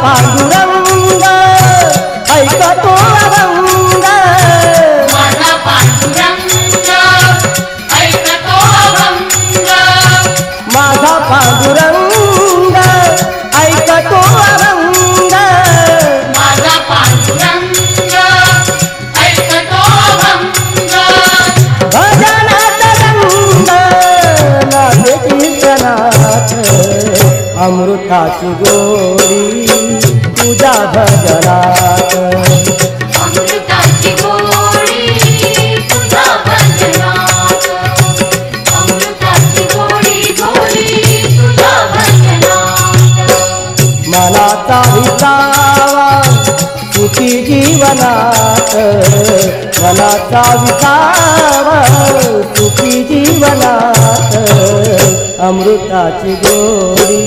पांडुरंग ऐकतो अभंग, माझा पांडुरंग ऐकतो अभंग, माझा पांडुरंग ऐकतो अभंग, माझा पांडुरंग ऐकतो अभंग. भजनात रंग नाचे कीर्तनात, अमृताची गोडी तुझ्या भजनात, अमृताची गोडी तुझ्या भजनात, अमृताची गोडी गोडी तुझ्या भजनात. मनाचा विसावा सुखी जीवनात, मनाचा विसावा सुखी जीवनात, अमृताची गोडी